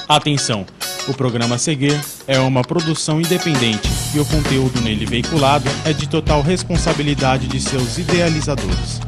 Atenção! O programa a seguir é uma produção independente e o conteúdo nele veiculado é de total responsabilidade de seus idealizadores.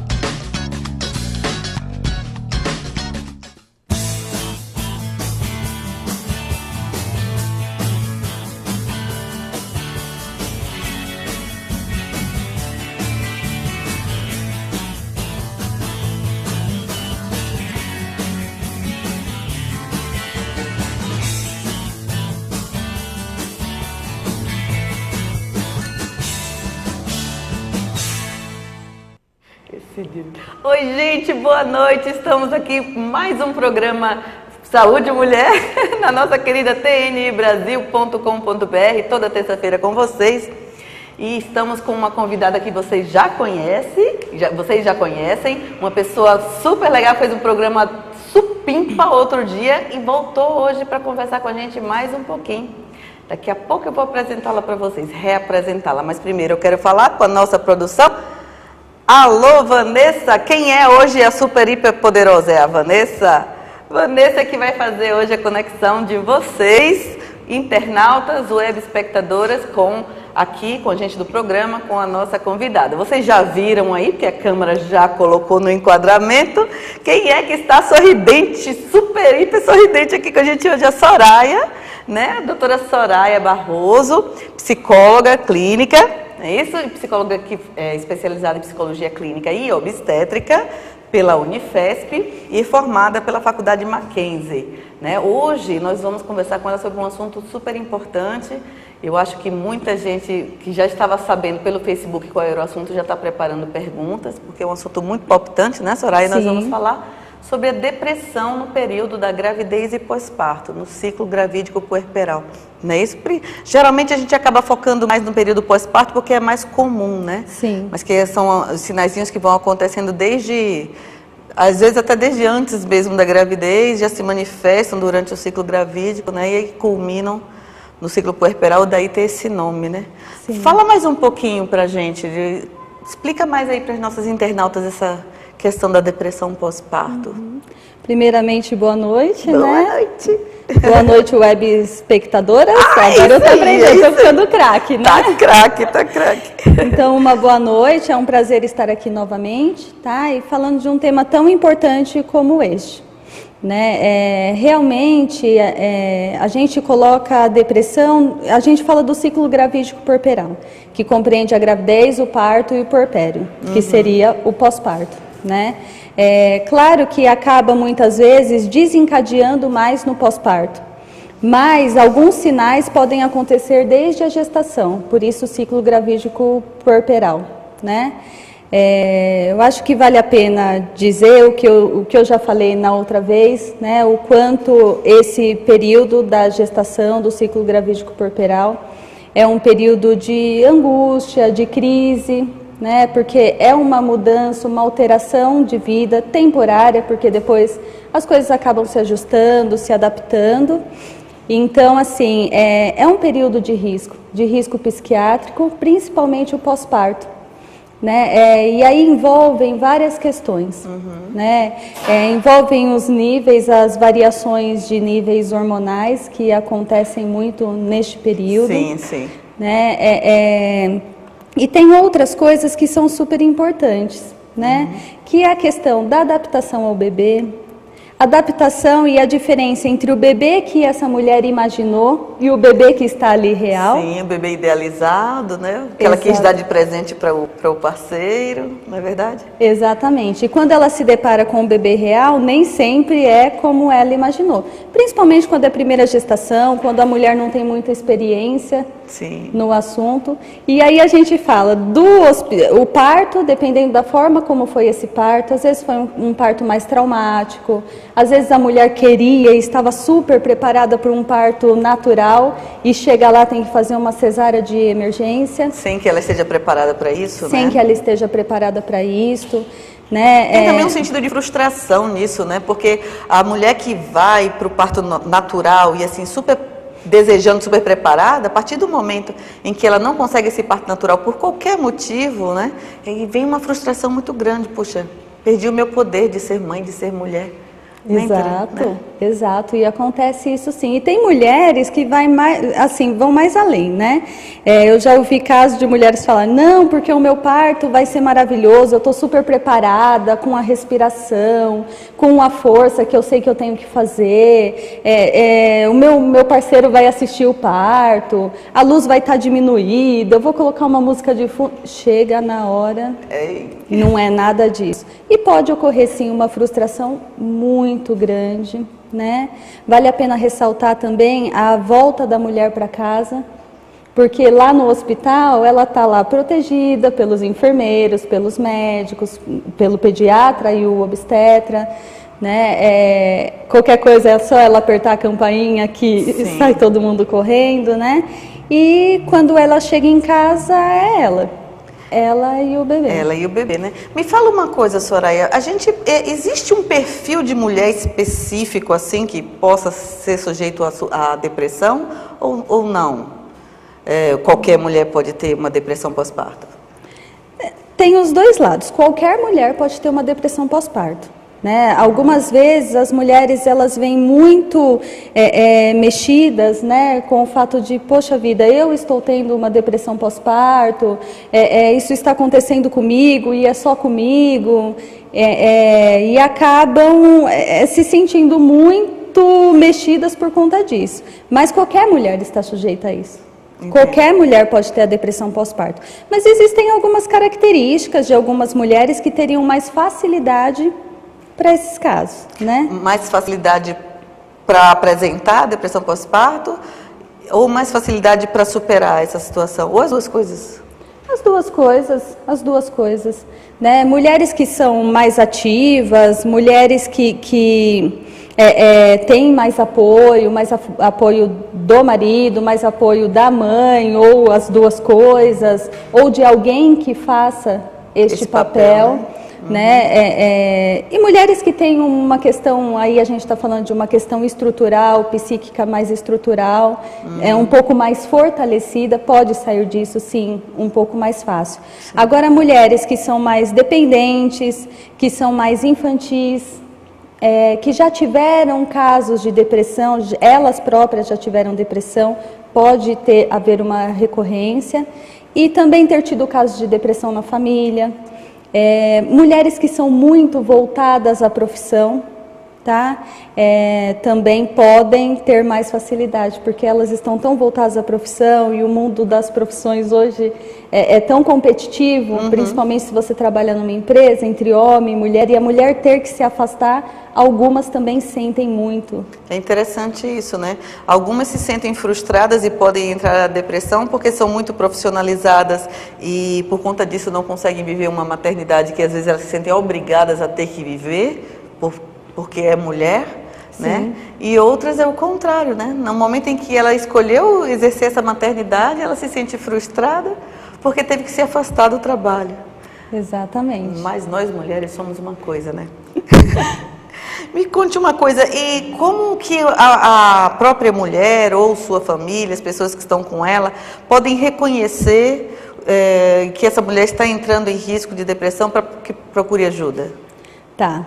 Oi, gente, boa noite. Estamos aqui mais um programa Saúde Mulher na nossa querida tnbrasil.com.br, toda terça-feira com vocês. E estamos com uma convidada que vocês já conhecem, uma pessoa super legal, fez um programa supimpa outro dia e voltou hoje para conversar com a gente mais um pouquinho. Daqui a pouco eu vou apresentá-la para vocês, reapresentá-la, mas primeiro eu quero falar com a nossa produção. Alô, Vanessa, quem é hoje a super hiper poderosa? É a Vanessa? Vanessa que vai fazer hoje a conexão de vocês, internautas, web espectadoras, aqui com a gente do programa, com a nossa convidada. Vocês já viram aí, que a câmera já colocou no enquadramento, quem é que está sorridente, super hiper sorridente aqui com a gente hoje? A Soraya, né? A doutora Soraya Barroso, psicóloga clínica. É isso? Psicóloga que é especializada em psicologia clínica e obstétrica pela Unifesp e formada pela Faculdade Mackenzie, né? Hoje nós vamos conversar com ela sobre um assunto super importante. Eu acho que muita gente que já estava sabendo pelo Facebook qual era o assunto já está preparando perguntas, porque é um assunto muito palpitante, né, Soraya? Sim. Nós vamos falar sobre a depressão no período da gravidez e pós-parto, no ciclo gravídico puerperal. Não é isso? Geralmente a gente acaba focando mais no período pós-parto porque é mais comum, né? Sim. Mas que são os sinaizinhos que vão acontecendo às vezes até desde antes mesmo da gravidez, já se manifestam durante o ciclo gravídico, né? E aí culminam no ciclo puerperal, daí ter esse nome, né? Sim. Fala mais um pouquinho pra gente, explica mais aí para as nossas internautas essa questão da depressão pós-parto. Primeiramente, boa noite, boa né? Boa noite. Boa noite, web espectadoras. Agora eu tô aprendendo, tô ficando craque, né? Tá craque. Então, uma boa noite, é um prazer estar aqui novamente, tá? E falando de um tema tão importante como este, né? Realmente, a gente coloca a depressão, a gente fala do ciclo gravídico puerperal, que compreende a gravidez, o parto e o puerpério, que seria o pós-parto, né? Claro que acaba muitas vezes desencadeando mais no pós-parto, mas alguns sinais podem acontecer desde a gestação, por isso o ciclo gravídico puerperal, né? Eu acho que vale a pena dizer o que eu já falei na outra vez, né? O quanto esse período da gestação do ciclo gravídico puerperal é um período de angústia, de crise, né? Porque é uma mudança, uma alteração de vida temporária, porque depois as coisas acabam se ajustando, se adaptando. Então, assim, é um período de risco psiquiátrico, principalmente o pós-parto, né? E aí envolvem várias questões, né? Envolvem os níveis, as variações de níveis hormonais que acontecem muito neste período. Sim. Né? E tem outras coisas que são super importantes, né? Que é a questão da adaptação ao bebê, adaptação e a diferença entre o bebê que essa mulher imaginou e o bebê que está ali real. Sim, o bebê idealizado, né? Que ela quis dar de presente para o parceiro, não é verdade? Exatamente. E quando ela se depara com o bebê real, nem sempre é como ela imaginou. Principalmente quando é a primeira gestação, quando a mulher não tem muita experiência no assunto. E aí a gente fala o parto, dependendo da forma como foi esse parto, às vezes foi um parto mais traumático, às vezes a mulher queria e estava super preparada para um parto natural e chega lá, tem que fazer uma cesárea de emergência. Sem que ela esteja preparada para isso, Sem que ela esteja preparada para isso. Né? Tem também um sentido de frustração nisso, né? Porque a mulher que vai para o parto natural e assim super desejando, super preparada, a partir do momento em que ela não consegue esse parto natural por qualquer motivo, né? Aí vem uma frustração muito grande, puxa, perdi o meu poder de ser mãe, de ser mulher. Exato, né? exato, e acontece isso sim. E tem mulheres que vão mais além, né? Eu já ouvi casos de mulheres falar, não, porque o meu parto vai ser maravilhoso, eu estou super preparada, com a respiração, com a força que eu sei que eu tenho que fazer, o meu parceiro vai assistir o parto, a luz vai estar diminuída, eu vou colocar uma música de fundo. Chega na hora, não é nada disso. E pode ocorrer sim uma frustração muito grande, né? Vale a pena ressaltar também a volta da mulher para casa, porque lá no hospital ela está lá protegida pelos enfermeiros, pelos médicos, pelo pediatra e o obstetra, né? Qualquer coisa é só ela apertar a campainha que Sim. sai todo mundo correndo, né? E quando ela chega em casa é ela e o bebê. Ela e o bebê, né? Me fala uma coisa, Soraya, existe um perfil de mulher específico, assim, que possa ser sujeito à depressão ou não? Qualquer mulher pode ter uma depressão pós-parto? Tem os dois lados. Qualquer mulher pode ter uma depressão pós-parto. Né? Algumas vezes as mulheres elas vêm muito mexidas, né, com o fato de, poxa vida, eu estou tendo uma depressão pós-parto, isso está acontecendo comigo e é só comigo, e acabam se sentindo muito mexidas por conta disso. Mas qualquer mulher está sujeita a isso. Entendi. Qualquer mulher pode ter a depressão pós-parto. Mas existem algumas características de algumas mulheres que teriam mais facilidade para esses casos, né? Mais facilidade para apresentar a depressão pós-parto ou mais facilidade para superar essa situação? Ou as duas coisas? As duas coisas, né? Mulheres que são mais ativas, mulheres que têm mais apoio do marido, mais apoio da mãe, ou as duas coisas, ou de alguém que faça este papel, né? E mulheres que têm uma questão, aí a gente está falando de uma questão estrutural, psíquica mais estrutural, um pouco mais fortalecida, pode sair disso sim, um pouco mais fácil. Sim. Agora mulheres que são mais dependentes, que são mais infantis, que já tiveram casos de depressão, elas próprias já tiveram depressão, pode haver uma recorrência, e também ter tido casos de depressão na família. Mulheres que são muito voltadas à profissão, tá? Também podem ter mais facilidade, porque elas estão tão voltadas à profissão e o mundo das profissões hoje é tão competitivo, principalmente se você trabalha numa empresa, entre homem e mulher, e a mulher ter que se afastar, algumas também sentem muito. É interessante isso, né? Algumas se sentem frustradas e podem entrar na depressão porque são muito profissionalizadas e por conta disso não conseguem viver uma maternidade que às vezes elas se sentem obrigadas a ter que viver porque é mulher, né? E outras é o contrário, né? No momento em que ela escolheu exercer essa maternidade, ela se sente frustrada porque teve que se afastar do trabalho. Exatamente. Mas nós mulheres somos uma coisa, né? Me conte uma coisa, e como que a própria mulher ou sua família, as pessoas que estão com ela, podem reconhecer que essa mulher está entrando em risco de depressão para que procure ajuda? Tá.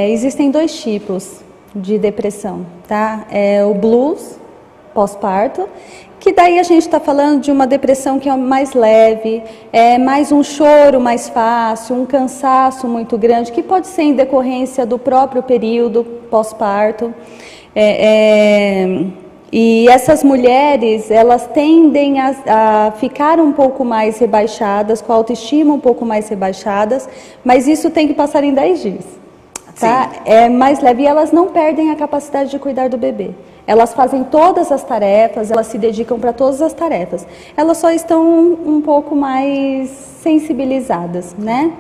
Existem dois tipos de depressão, tá? O blues, pós-parto, que daí a gente está falando de uma depressão que é mais leve, mais um choro mais fácil, um cansaço muito grande, que pode ser em decorrência do próprio período pós-parto. E essas mulheres, elas tendem a ficar um pouco mais rebaixadas, com a autoestima um pouco mais rebaixadas, mas isso tem que passar em 10 dias. Tá? É mais leve e elas não perdem a capacidade de cuidar do bebê. Elas fazem todas as tarefas, elas se dedicam para todas as tarefas. Elas só estão um pouco mais sensibilizadas, né?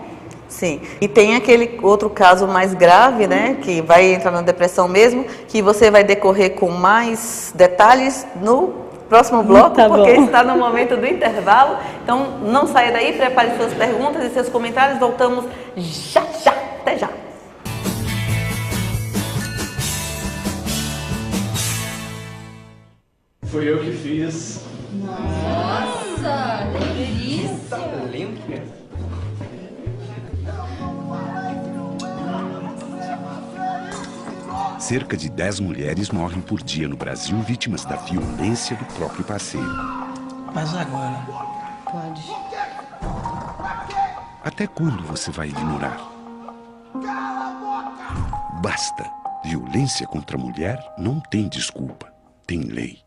Sim. E tem aquele outro caso mais grave, né? Que vai entrar na depressão mesmo, que você vai decorrer com mais detalhes no próximo bloco, porque está no momento do intervalo. Então, não saia daí, prepare suas perguntas e seus comentários. Voltamos já, já. Até já. Foi eu que fiz. Nossa, delícia! Tá lento, né? Cerca de 10 mulheres morrem por dia no Brasil vítimas da violência do próprio parceiro. Mas agora... Pode. Até quando você vai ignorar? Basta! Violência contra a mulher não tem desculpa, tem lei.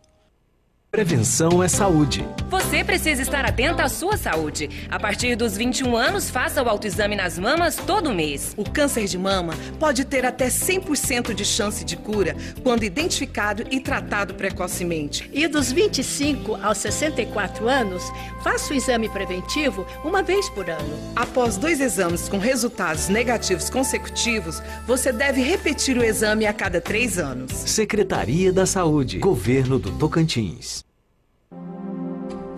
Prevenção é saúde. Você precisa estar atenta à sua saúde. A partir dos 21 anos, faça o autoexame nas mamas todo mês. O câncer de mama pode ter até 100% de chance de cura quando identificado e tratado precocemente. E dos 25 aos 64 anos, faça o exame preventivo uma vez por ano. Após 2 exames com resultados negativos consecutivos, você deve repetir o exame a cada 3 anos. Secretaria da Saúde, Governo do Tocantins.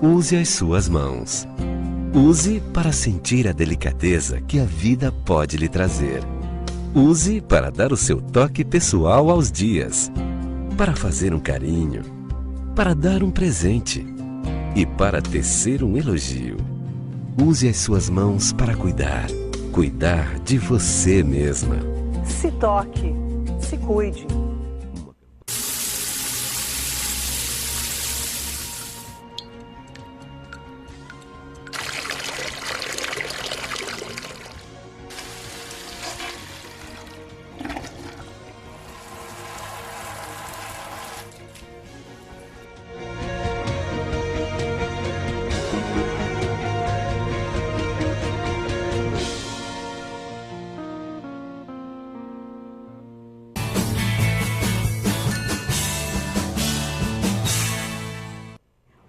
Use as suas mãos. Use para sentir a delicadeza que a vida pode lhe trazer. Use para dar o seu toque pessoal aos dias. Para fazer um carinho. Para dar um presente. E para tecer um elogio. Use as suas mãos para cuidar. Cuidar de você mesma. Se toque. Se cuide.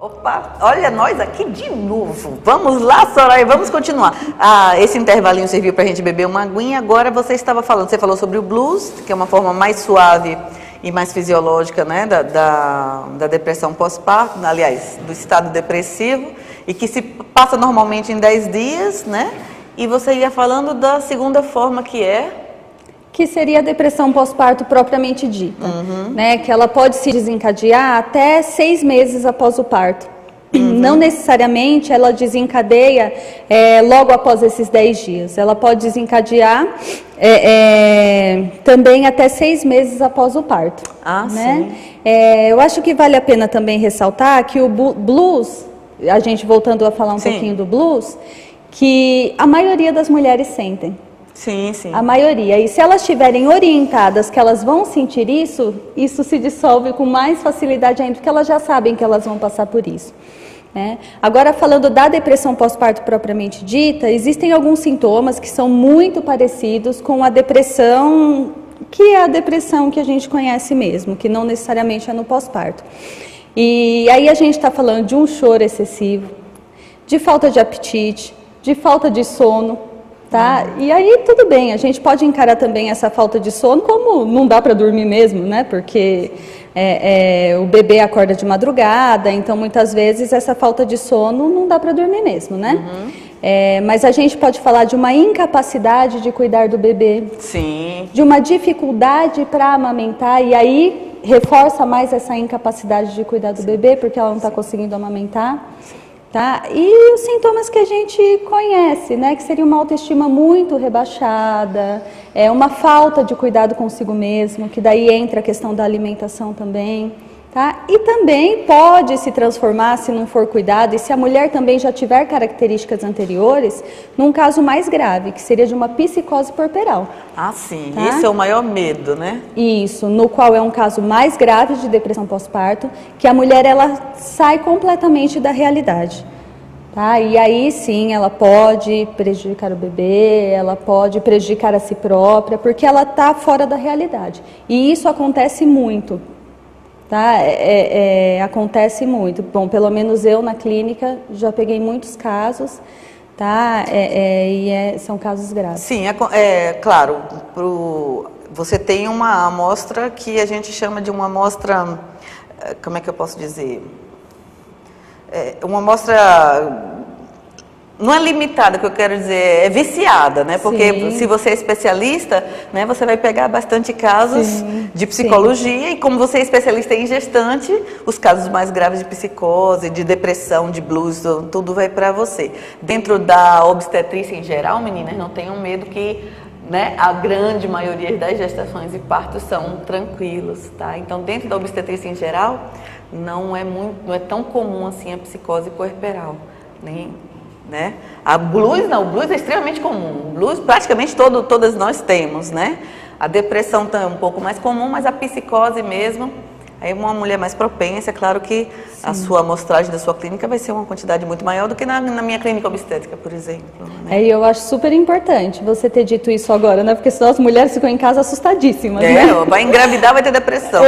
Opa, olha nós aqui de novo. Vamos lá, Soraya, vamos continuar. Esse intervalinho serviu para a gente beber uma aguinha. Agora você falou sobre o blues, que é uma forma mais suave e mais fisiológica, né, da depressão pós-parto, aliás, do estado depressivo, e que se passa normalmente em 10 dias, né? E você ia falando da segunda forma, que seria a depressão pós-parto propriamente dita, né? Que ela pode se desencadear até 6 meses após o parto. Não necessariamente ela desencadeia logo após esses 10 dias. Ela pode desencadear também até 6 meses após o parto. Né? Eu acho que vale a pena também ressaltar que o blues, a gente voltando a falar um pouquinho do blues, que a maioria das mulheres sentem. Sim, sim. A maioria. E se elas estiverem orientadas que elas vão sentir isso, isso se dissolve com mais facilidade ainda, porque elas já sabem que elas vão passar por isso. Né? Agora, falando da depressão pós-parto propriamente dita, existem alguns sintomas que são muito parecidos com a depressão, que é a depressão que a gente conhece mesmo, que não necessariamente é no pós-parto. E aí a gente está falando de um choro excessivo, de falta de apetite, de falta de sono. Tá? E aí tudo bem, a gente pode encarar também essa falta de sono como não dá para dormir mesmo, né? Porque o bebê acorda de madrugada, então muitas vezes essa falta de sono não dá para dormir mesmo, né? Mas a gente pode falar de uma incapacidade de cuidar do bebê, de uma dificuldade para amamentar, e aí reforça mais essa incapacidade de cuidar do bebê, porque ela não está conseguindo amamentar. Tá? E os sintomas que a gente conhece, né, que seria uma autoestima muito rebaixada, uma falta de cuidado consigo mesmo, que daí entra a questão da alimentação também, tá? E também pode se transformar, se não for cuidado, e se a mulher também já tiver características anteriores, num caso mais grave, que seria de uma psicose puerperal. Ah, sim. Tá? Esse é o maior medo, né? Isso, no qual é um caso mais grave de depressão pós-parto, que a mulher ela sai completamente da realidade. Tá? E aí sim, ela pode prejudicar o bebê, ela pode prejudicar a si própria, porque ela está fora da realidade. E isso acontece muito. Tá? Acontece muito. Bom, pelo menos eu na clínica já peguei muitos casos, tá? São casos graves. Sim, claro. Você tem uma amostra que a gente chama de uma amostra, como é que eu posso dizer? Uma amostra não é limitada, o que eu quero dizer, é viciada, né? Porque se você é especialista, né, você vai pegar bastante casos de psicologia, e como você é especialista em gestante, os casos mais graves de psicose, de depressão, de blues, tudo vai para você. Dentro da obstetrícia em geral, meninas, não tenham medo que, né, a grande maioria das gestações e partos são tranquilos, tá? Então, dentro da obstetrícia em geral, não é tão comum assim a psicose puerperal, né? A blues não, o blues é extremamente comum. O blues praticamente todas nós temos, né? A depressão é um pouco mais comum, mas a psicose mesmo, aí uma mulher mais propensa, é claro que a sua amostragem da sua clínica vai ser uma quantidade muito maior do que na minha clínica obstétrica, por exemplo. Né? E eu acho super importante você ter dito isso agora, né? Porque senão as mulheres ficam em casa assustadíssimas, né? Vai engravidar, vai ter depressão.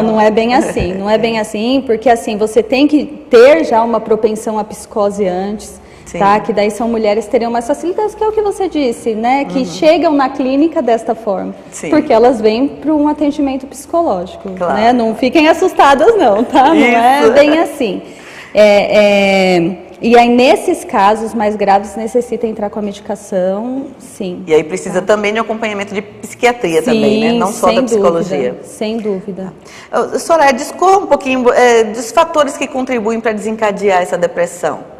Não é bem assim. Não é bem assim, porque assim, você tem que ter já uma propensão à psicose antes. Tá? Que daí são mulheres que teriam mais facilidades, que é o que você disse, né? Que chegam na clínica desta forma. Porque elas vêm para um atendimento psicológico, né? Não fiquem assustadas não, tá? Não é bem assim. E aí, nesses casos mais graves, necessita entrar com a medicação, sim. E aí precisa também de acompanhamento de psiquiatria também, né? Não só da psicologia. Sem dúvida. Soraya, discorra um pouquinho dos fatores que contribuem para desencadear essa depressão.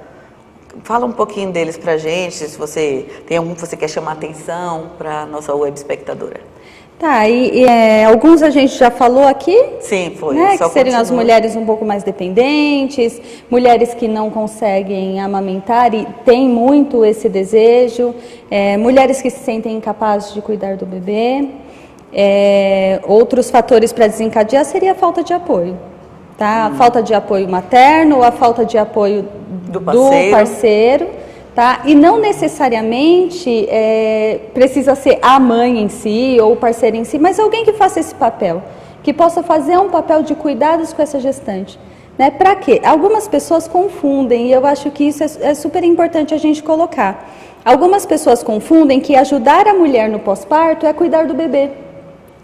Fala um pouquinho deles pra gente, se você tem algum que você quer chamar atenção para a nossa web espectadora. Tá, alguns a gente já falou aqui. Sim, foi. Né, que seriam as mulheres um pouco mais dependentes, mulheres que não conseguem amamentar e têm muito esse desejo, mulheres que se sentem incapazes de cuidar do bebê. Outros fatores para desencadear seria a falta de apoio. Tá? A falta de apoio materno, a falta de apoio do parceiro, tá? E não necessariamente precisa ser a mãe em si ou o parceiro em si, mas alguém que faça esse papel, que possa fazer um papel de cuidados com essa gestante. Né? Para quê? Algumas pessoas confundem, e eu acho que isso é super importante a gente colocar. Algumas pessoas confundem que ajudar a mulher no pós-parto é cuidar do bebê,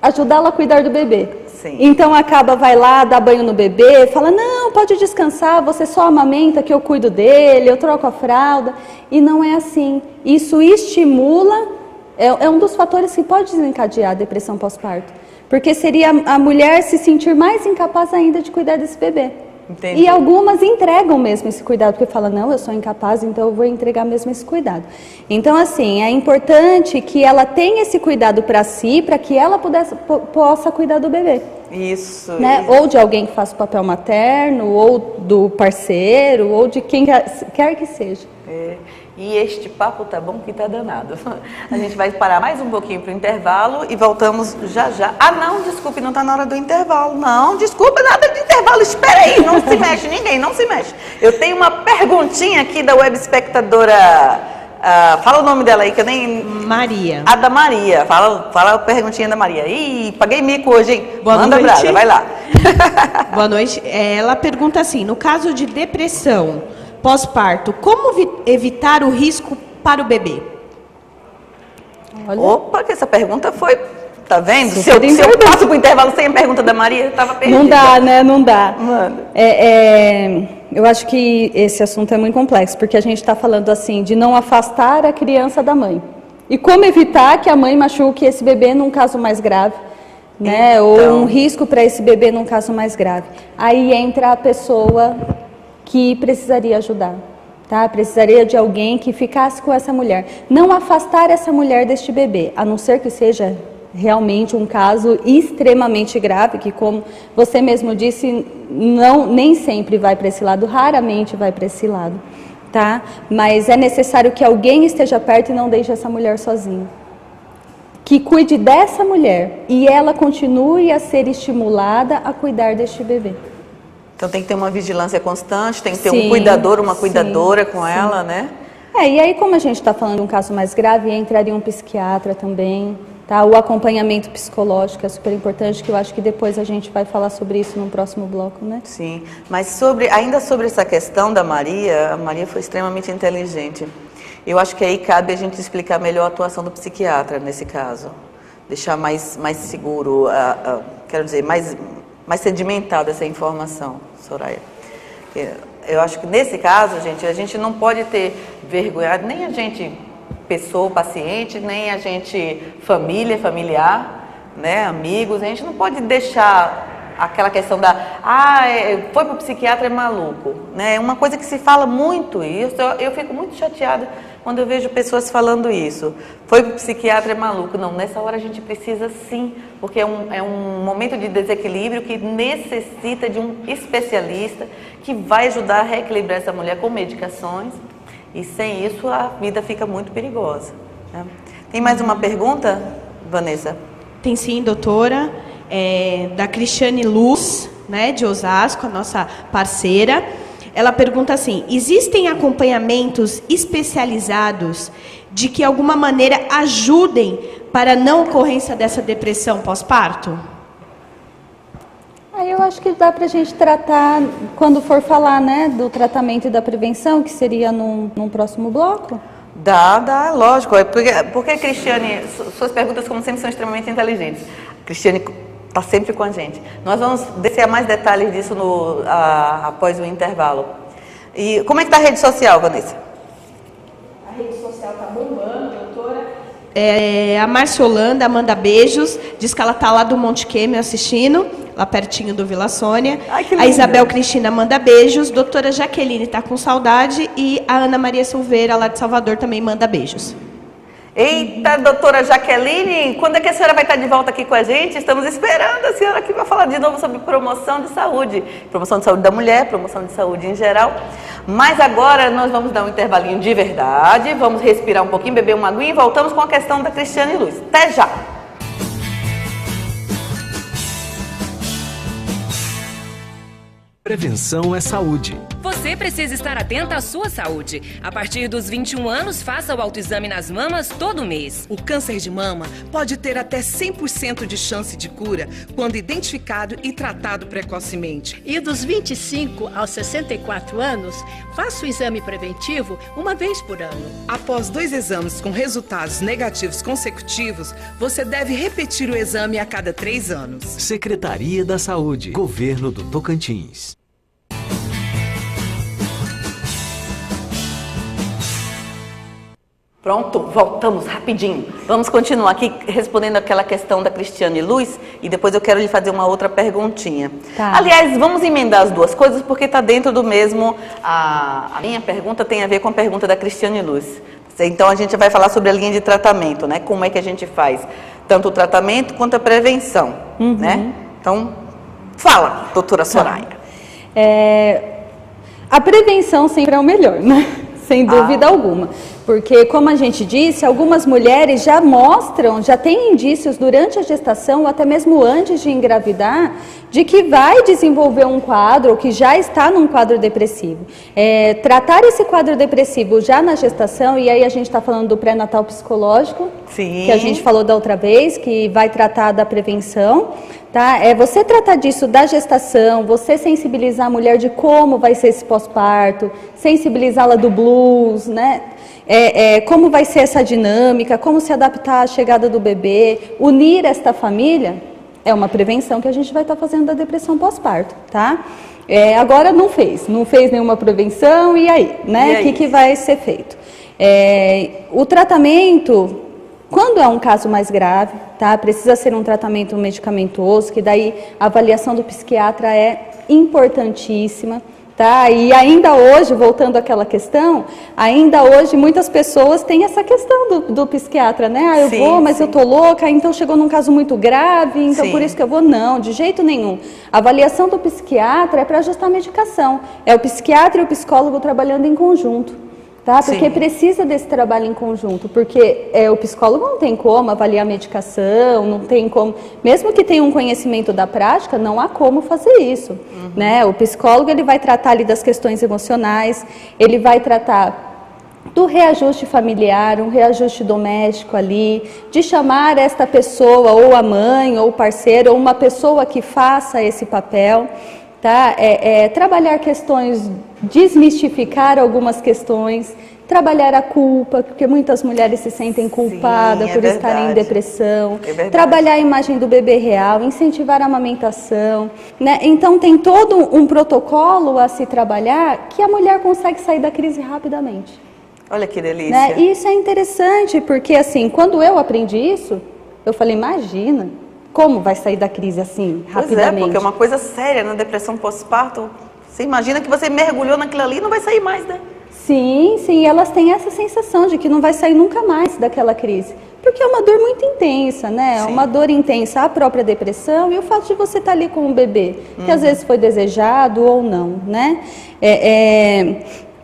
ajudá-la a cuidar do bebê. Sim. Então vai lá, dá banho no bebê, fala, não, pode descansar, você só amamenta que eu cuido dele, eu troco a fralda. E não é assim. Isso estimula, é um dos fatores que pode desencadear a depressão pós-parto. Porque seria a mulher se sentir mais incapaz ainda de cuidar desse bebê. Entendi. E algumas entregam mesmo esse cuidado, porque falam, não, eu sou incapaz, então eu vou entregar mesmo esse cuidado. Então, assim, é importante que ela tenha esse cuidado para si, para que ela possa cuidar do bebê. Isso. Né? Ou de alguém que faça o papel materno, ou do parceiro, ou de quem quer que seja. E este papo tá bom que tá danado. A gente vai parar mais um pouquinho para o intervalo e voltamos já já. Ah, não, desculpe, não tá na hora do intervalo. Não, desculpa, nada de intervalo. Espera aí, não se mexe, ninguém, não se mexe. Eu tenho uma perguntinha aqui da web espectadora. Fala o nome dela aí, que eu nem... Maria. A da Maria. Fala a perguntinha da Maria. Ih, paguei mico hoje, hein? Boa Manda noite. brasa, vai lá. Boa noite. Ela pergunta assim, no caso de depressão pós-parto, como evitar o risco para o bebê? Opa, que essa pergunta foi... Tá vendo? Se eu passo pro intervalo sem a pergunta da Maria, eu tava perdida. Não dá, né? Não dá. Manda. Eu acho que esse assunto é muito complexo, porque a gente está falando assim, de não afastar a criança da mãe. E como evitar que a mãe machuque esse bebê num caso mais grave, né? Então... Ou um risco para esse bebê num caso mais grave. Aí entra a pessoa que precisaria ajudar. Tá? Precisaria de alguém que ficasse com essa mulher. Não afastar essa mulher deste bebê, a não ser que seja realmente um caso extremamente grave, que como você mesmo disse, nem sempre vai para esse lado, raramente vai para esse lado. Tá? Mas é necessário que alguém esteja perto e não deixe essa mulher sozinha. Que cuide dessa mulher e ela continue a ser estimulada a cuidar deste bebê. Então tem que ter uma vigilância constante, tem que ter um cuidador, uma cuidadora com ela, né? E aí como a gente está falando de um caso mais grave, entraria um psiquiatra também, tá? O acompanhamento psicológico é super importante, que eu acho que depois a gente vai falar sobre isso no próximo bloco, né? Sim, mas ainda sobre essa questão da Maria, a Maria foi extremamente inteligente. Eu acho que aí cabe a gente explicar melhor a atuação do psiquiatra nesse caso. Deixar mais seguro, quero dizer, mais sedimentada essa informação, Soraya. Eu acho que nesse caso, gente, a gente não pode ter envergonhar, nem a gente, pessoa, paciente, nem a gente, família, familiar, né, amigos, a gente não pode deixar aquela questão da, foi para o psiquiatra, é maluco, né? É uma coisa que se fala muito isso, eu fico muito chateada quando eu vejo pessoas falando isso. Foi para o psiquiatra, é maluco. Não, nessa hora a gente precisa sim, porque é um momento de desequilíbrio que necessita de um especialista que vai ajudar a reequilibrar essa mulher com medicações, e sem isso a vida fica muito perigosa, né? Tem mais uma pergunta, Vanessa? Tem sim, doutora. Da Cristiane Luz, né, de Osasco, a nossa parceira. Ela pergunta assim: existem acompanhamentos especializados de que, de alguma maneira, ajudem para a não ocorrência dessa depressão pós-parto? Aí eu acho que dá para a gente tratar, quando for falar, né, do tratamento e da prevenção, que seria num próximo bloco. Dá, lógico. Porque, Cristiane, suas perguntas, como sempre, são extremamente inteligentes. Cristiane está sempre com a gente. Nós vamos descer a mais detalhes disso após o intervalo. E como é que está a rede social, Vanessa? A rede social está bombando, doutora. A Márcia Holanda manda beijos, diz que ela está lá do Monte Quêmio assistindo, lá pertinho do Vila Sônia. Ai, que a Isabel Cristina manda beijos, doutora Jaqueline está com saudade e a Ana Maria Silveira, lá de Salvador, também manda beijos. Eita, doutora Jaqueline, quando é que a senhora vai estar de volta aqui com a gente? Estamos esperando a senhora aqui para falar de novo sobre promoção de saúde. Promoção de saúde da mulher, promoção de saúde em geral. Mas agora nós vamos dar um intervalinho de verdade, vamos respirar um pouquinho, beber uma aguinha e voltamos com a questão da Cristiane Luz. Até já! Prevenção é saúde. Você precisa estar atenta à sua saúde. A partir dos 21 anos, faça o autoexame nas mamas todo mês. O câncer de mama pode ter até 100% de chance de cura quando identificado e tratado precocemente. E dos 25 aos 64 anos, faça o exame preventivo uma vez por ano. Após 2 exames com resultados negativos consecutivos, você deve repetir o exame a cada 3 anos. Secretaria da Saúde, Governo do Tocantins. Pronto, voltamos rapidinho. Vamos continuar aqui respondendo aquela questão da Cristiane Luz e depois eu quero lhe fazer uma outra perguntinha. Tá. Aliás, vamos emendar as duas coisas porque está dentro do mesmo... A minha pergunta tem a ver com a pergunta da Cristiane Luz. Então a gente vai falar sobre a linha de tratamento, né? Como é que a gente faz tanto o tratamento quanto a prevenção, né? Então, fala, doutora Soraya. A prevenção sempre é o melhor, né? Sem dúvida alguma. Porque, como a gente disse, algumas mulheres já têm indícios durante a gestação, ou até mesmo antes de engravidar, de que vai desenvolver um quadro, ou que já está num quadro depressivo. Tratar esse quadro depressivo já na gestação, e aí a gente está falando do pré-natal psicológico, Sim. que a gente falou da outra vez, que vai tratar da prevenção, tá? Você tratar disso da gestação, você sensibilizar a mulher de como vai ser esse pós-parto, sensibilizá-la do blues, né? Como vai ser essa dinâmica, como se adaptar à chegada do bebê, unir esta família, é uma prevenção que a gente vai estar fazendo da depressão pós-parto, tá? Agora não fez nenhuma prevenção, e aí, né? O que vai ser feito? O tratamento, quando é um caso mais grave, tá? Precisa ser um tratamento medicamentoso, que daí a avaliação do psiquiatra é importantíssima. Tá? E ainda hoje, voltando àquela questão, ainda hoje muitas pessoas têm essa questão do psiquiatra, né? Eu vou, mas eu tô louca, então chegou num caso muito grave, então por isso que eu vou. Não, de jeito nenhum. A avaliação do psiquiatra é para ajustar a medicação. É o psiquiatra e o psicólogo trabalhando em conjunto. Tá? Porque precisa desse trabalho em conjunto, porque o psicólogo não tem como avaliar a medicação, não tem como, mesmo que tenha um conhecimento da prática, não há como fazer isso, né? O psicólogo, ele vai tratar ali das questões emocionais, ele vai tratar do reajuste familiar, um reajuste doméstico ali, de chamar esta pessoa, ou a mãe, ou o parceiro, ou uma pessoa que faça esse papel. Tá? Trabalhar questões, desmistificar algumas questões, trabalhar a culpa, porque muitas mulheres se sentem culpadas por estarem em depressão, trabalhar a imagem do bebê real, incentivar a amamentação, né? Então tem todo um protocolo a se trabalhar que a mulher consegue sair da crise rapidamente. Olha que delícia. Né? E isso é interessante, porque assim, quando eu aprendi isso, eu falei, imagina, como vai sair da crise assim, rapidamente? Pois é, porque é uma coisa séria, na depressão pós-parto. Você imagina que você mergulhou naquilo ali e não vai sair mais, né? Sim, sim, elas têm essa sensação de que não vai sair nunca mais daquela crise. Porque é uma dor muito intensa, né? É uma dor intensa, a própria depressão e o fato de você estar ali com um bebê, que às vezes foi desejado ou não, né?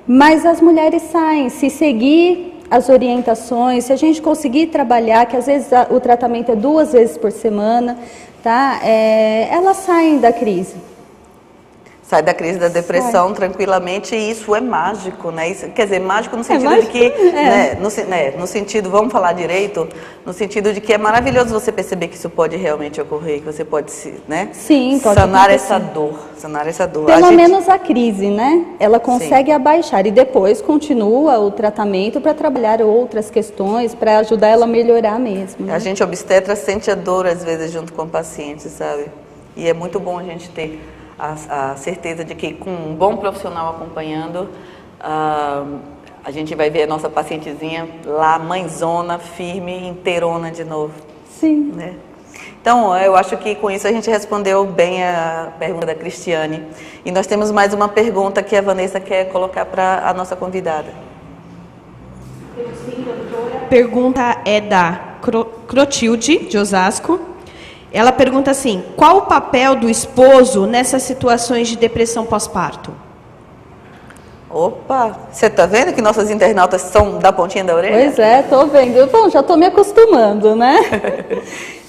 Mas as mulheres saem, se seguir as orientações, se a gente conseguir trabalhar, que às vezes o tratamento é 2 vezes por semana, tá? Elas saem da crise. Sai da crise da depressão tranquilamente e isso é mágico, né? Isso, quer dizer, mágico no sentido de que, no sentido, vamos falar direito, no sentido de que é maravilhoso você perceber que isso pode realmente ocorrer, que você pode, né? Sim, pode sanar acontecer. sanar essa dor. Pelo menos a crise, né? Ela consegue abaixar e depois continua o tratamento para trabalhar outras questões, para ajudar ela a melhorar mesmo. Né? A gente obstetra sente a dor às vezes junto com o paciente, sabe? E é muito bom a gente ter a certeza de que com um bom profissional acompanhando, a gente vai ver a nossa pacientezinha lá, mãezona, firme, inteirona de novo. Sim. Né? Então, eu acho que com isso a gente respondeu bem a pergunta da Cristiane. E nós temos mais uma pergunta que a Vanessa quer colocar para a nossa convidada. Sim, doutora. A pergunta é da Crotilde, de Osasco. Ela pergunta assim, qual o papel do esposo nessas situações de depressão pós-parto? Opa, você está vendo que nossas internautas são da pontinha da orelha? Pois é, estou vendo. Bom, já estou me acostumando, né?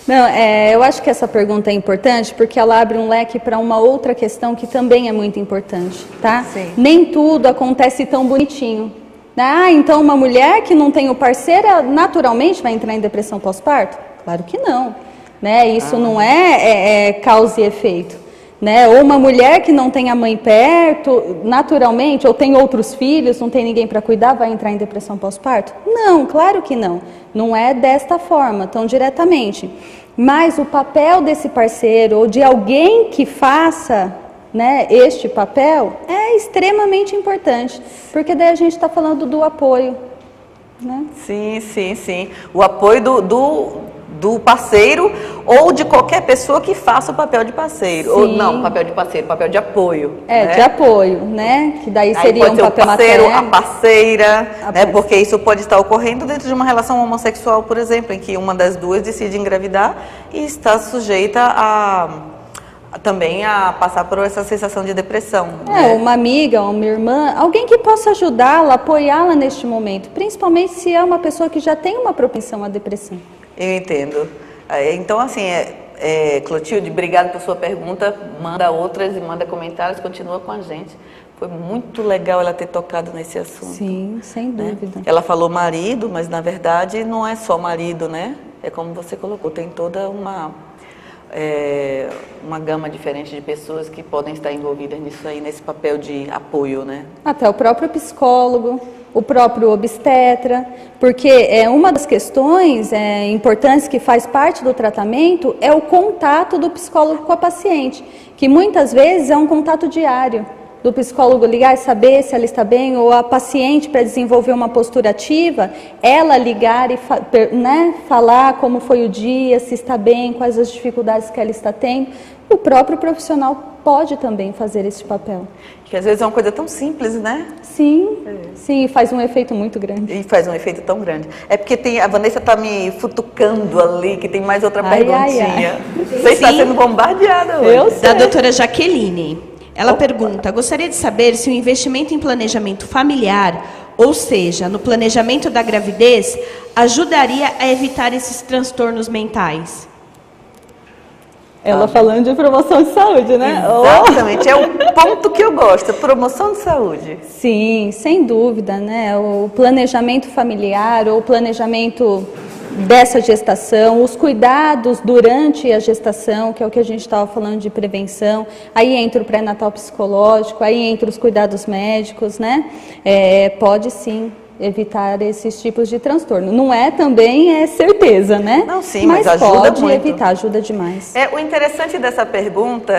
Não, eu acho que essa pergunta é importante porque ela abre um leque para uma outra questão que também é muito importante, tá? Sim. Nem tudo acontece tão bonitinho. Ah, então uma mulher que não tem o parceiro naturalmente vai entrar em depressão pós-parto? Claro que não. Né? Isso não é causa e efeito. Né? Ou uma mulher que não tem a mãe perto, naturalmente, ou tem outros filhos, não tem ninguém para cuidar, vai entrar em depressão pós-parto? Não, claro que não. Não é desta forma, tão diretamente. Mas o papel desse parceiro, ou de alguém que faça, né, este papel, é extremamente importante. Porque daí a gente está falando do apoio. Né? Sim, sim, sim. O apoio do parceiro ou de qualquer pessoa que faça o papel de parceiro. Ou não, papel de parceiro, papel de apoio. Né? De apoio, né? Que daí aí seria pode um ser papel o parceiro, materno. a parceira, né? Porque isso pode estar ocorrendo dentro de uma relação homossexual, por exemplo, em que uma das duas decide engravidar e está sujeita também a passar por essa sensação de depressão. Né? Uma amiga, uma irmã, alguém que possa ajudá-la, apoiá-la neste momento, principalmente se é uma pessoa que já tem uma propensão à depressão. Eu entendo. Então, assim, Clotilde, obrigada por sua pergunta. Manda outras e manda comentários, continua com a gente. Foi muito legal ela ter tocado nesse assunto. Sim, sem dúvida. Ela falou marido, mas na verdade não é só marido, né? É como você colocou, tem toda uma gama diferente de pessoas que podem estar envolvidas nisso aí, nesse papel de apoio, né? Até o próprio psicólogo, o próprio obstetra, porque uma das questões importantes que faz parte do tratamento é o contato do psicólogo com a paciente, que muitas vezes é um contato diário. Do psicólogo ligar e saber se ela está bem, ou a paciente, para desenvolver uma postura ativa, ela ligar e falar como foi o dia, se está bem, quais as dificuldades que ela está tendo. O próprio profissional pode também fazer esse papel. Que às vezes é uma coisa tão simples, né? Sim, sim, faz um efeito muito grande. E faz um efeito tão grande. É porque a Vanessa está me futucando ali, que tem mais outra perguntinha. Você está sendo bombardeada hoje. Eu sei. Da doutora Jaqueline. Ela pergunta, gostaria de saber se o investimento em planejamento familiar, ou seja, no planejamento da gravidez, ajudaria a evitar esses transtornos mentais. Ela falando de promoção de saúde, né? Exatamente, é o ponto que eu gosto, promoção de saúde. Sim, sem dúvida, né? O planejamento familiar ou o planejamento dessa gestação, os cuidados durante a gestação, que é o que a gente estava falando de prevenção, aí entra o pré-natal psicológico, aí entra os cuidados médicos, né? Pode sim evitar esses tipos de transtorno. Não é também certeza, né? Não, sim, mas ajuda pode muito. evitar, ajuda demais. O interessante dessa pergunta,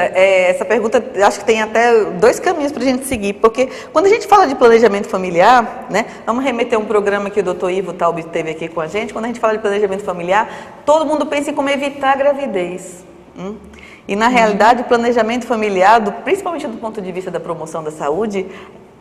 acho que tem até 2 caminhos para a gente seguir, porque quando a gente fala de planejamento familiar, né, vamos remeter um programa que o Dr. Ivo Taub teve aqui com a gente, quando a gente fala de planejamento familiar, todo mundo pensa em como evitar a gravidez. E na realidade, o planejamento familiar, principalmente do ponto de vista da promoção da saúde,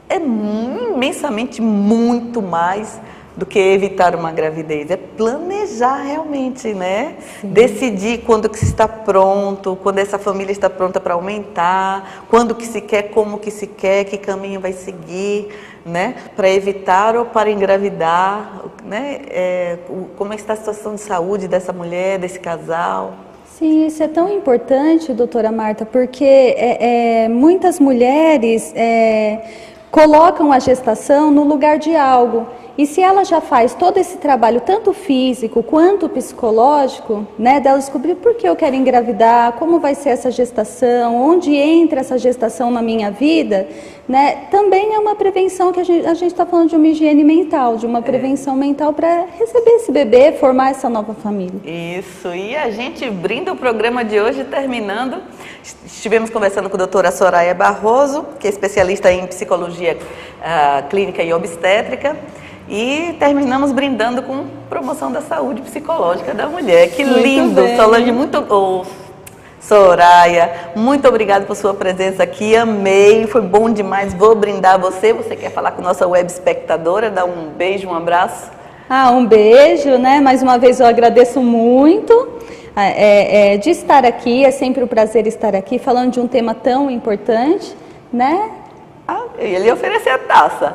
é imensamente muito mais do que evitar uma gravidez. É planejar realmente, né? Sim. Decidir quando que se está pronto, quando essa família está pronta para aumentar, quando que se quer, como que se quer, que caminho vai seguir, né? Para evitar ou para engravidar, né? Como está a situação de saúde dessa mulher, desse casal. Sim, isso é tão importante, doutora Marta, porque muitas mulheres colocam a gestação no lugar de algo. E se ela já faz todo esse trabalho, tanto físico quanto psicológico, né, dela descobrir por que eu quero engravidar, como vai ser essa gestação, onde entra essa gestação na minha vida, né, também é uma prevenção que a gente está falando de uma higiene mental, de uma prevenção mental para receber esse bebê, formar essa nova família. Isso, e a gente brinda o programa de hoje terminando. Estivemos conversando com a doutora Soraya Barroso, que é especialista em psicologia clínica e obstétrica. E terminamos brindando com promoção da saúde psicológica da mulher. Que muito lindo, bem. Solange, Soraya, muito obrigada por sua presença aqui, amei, foi bom demais, vou brindar a você. Você quer falar com nossa web espectadora, dar um beijo, um abraço? Um beijo, né? Mais uma vez eu agradeço muito de estar aqui, é sempre um prazer estar aqui, falando de um tema tão importante, né? Ele ia oferecer a taça.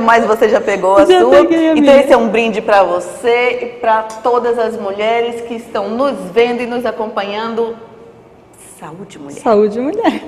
Mas você já pegou a sua. Então esse é um brinde para você e para todas as mulheres que estão nos vendo e nos acompanhando. Saúde, mulher. Saúde, mulher.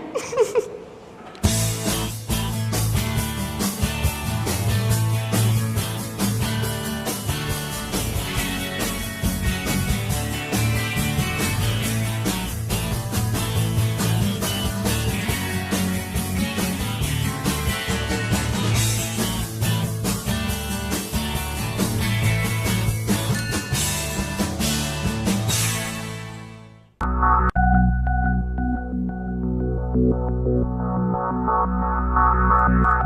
Thank you.